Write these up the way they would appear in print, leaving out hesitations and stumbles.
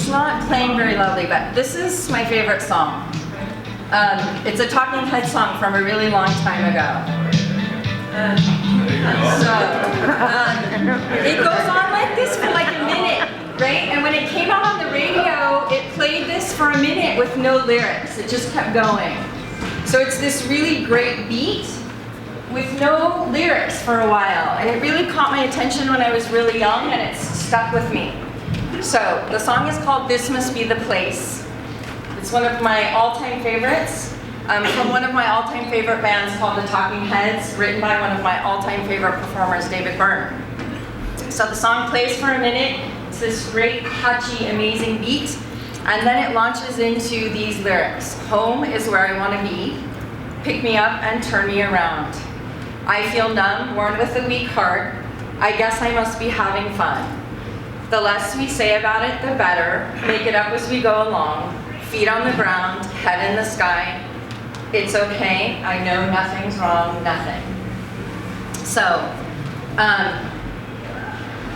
It's not playing very loudly, but this is my favorite song. It's a Talking Heads song from a really long time ago. It goes on like this for like a minute, right? And when it came out on the radio, it played this for a minute with no lyrics. It just kept going. So it's this really great beat with no lyrics for a while. And it really caught my attention when I was really young, and it's stuck with me. So the song is called This Must Be the Place. It's one of my all-time favorites. From one of my all-time favorite bands called the Talking Heads, written by one of my all-time favorite performers, David Byrne. So the song plays for a minute. It's this great, catchy, amazing beat, and then it launches into these lyrics. Home is where I want to be. Pick me up and turn me around. I feel numb, worn with a weak heart. I guess I must be having fun. The less we say about it, the better. Make it up as we go along. Feet on the ground, head in the sky. It's okay, I know nothing's wrong, nothing. So,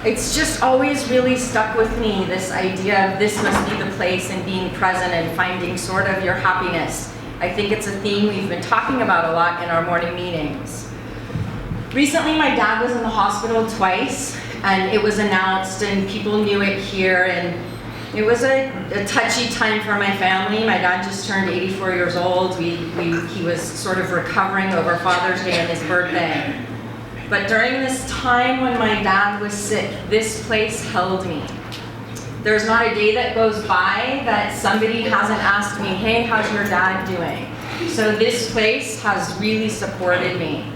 it's just always really stuck with me, this idea of this must be the place and being present and finding sort of your happiness. I think it's a theme we've been talking about a lot in our morning meetings. Recently, my dad was in the hospital twice, and it was announced, and people knew it here, and it was a touchy time for my family. My dad just turned 84 years old. He was sort of recovering over Father's Day and his birthday. But during this time when my dad was sick, this place held me. There's not a day that goes by that somebody hasn't asked me, hey, how's your dad doing? So this place has really supported me.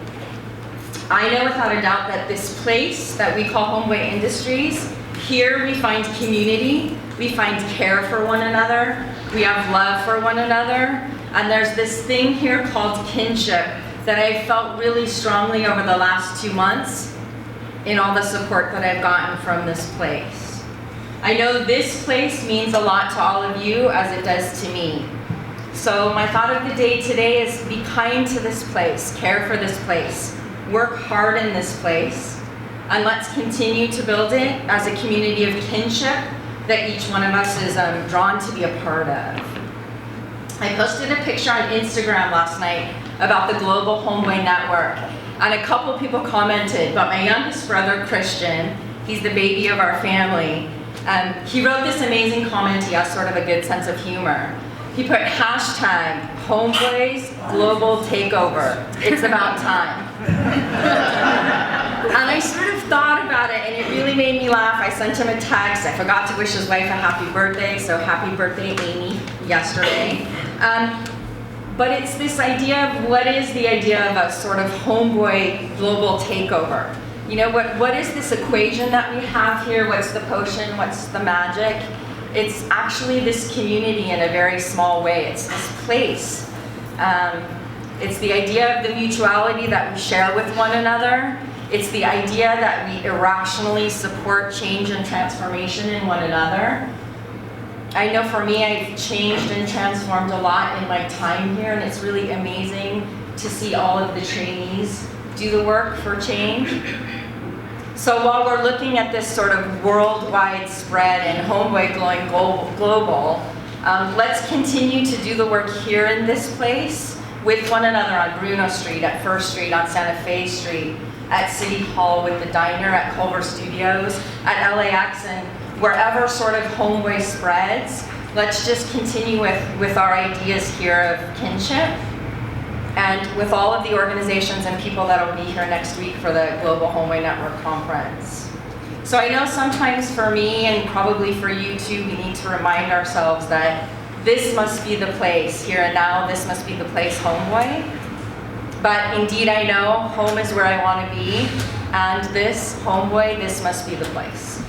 I know without a doubt that this place that we call Homeboy Industries, here we find community, we find care for one another, we have love for one another, and there's this thing here called kinship that I've felt really strongly over the last 2 months in all the support that I've gotten from this place. I know this place means a lot to all of you as it does to me. So my thought of the day today is be kind to this place, care for this place, work hard in this place, and let's continue to build it as a community of kinship that each one of us is drawn to be a part of. I posted a picture on Instagram last night about the Global Homeboy Network, and a couple people commented, but my youngest brother, Christian, he's the baby of our family, he wrote this amazing comment. He has sort of a good sense of humor. He put hashtag Homeboys Global Takeover. It's about time. And I sort of thought about it, and it really made me laugh. I sent him a text. I forgot to wish his wife a happy birthday, so happy birthday, Amy, yesterday. But it's this idea of what is the idea of a sort of homeboy global takeover? You know, what is this equation that we have here? What's the potion? What's the magic? It's actually this community in a very small way. It's this place. It's the idea of the mutuality that we share with one another. It's the idea that we irrationally support change and transformation in one another. I know for me, I've changed and transformed a lot in my time here, and it's really amazing to see all of the trainees do the work for change. So while we're looking at this sort of worldwide spread and Homeboy going global, let's continue to do the work here in this place with one another on Bruno Street, at First Street, on Santa Fe Street, at City Hall, with the diner, at Culver Studios, at LAX, and wherever sort of Homeboy spreads. Let's just continue with our ideas here of kinship, and with all of the organizations and people that will be here next week for the Global Homeboy Network Conference. So I know sometimes for me, and probably for you too, we need to remind ourselves that this must be the place, here and now, this must be the place, Homeboy. But indeed I know home is where I want to be, and this, Homeboy, this must be the place.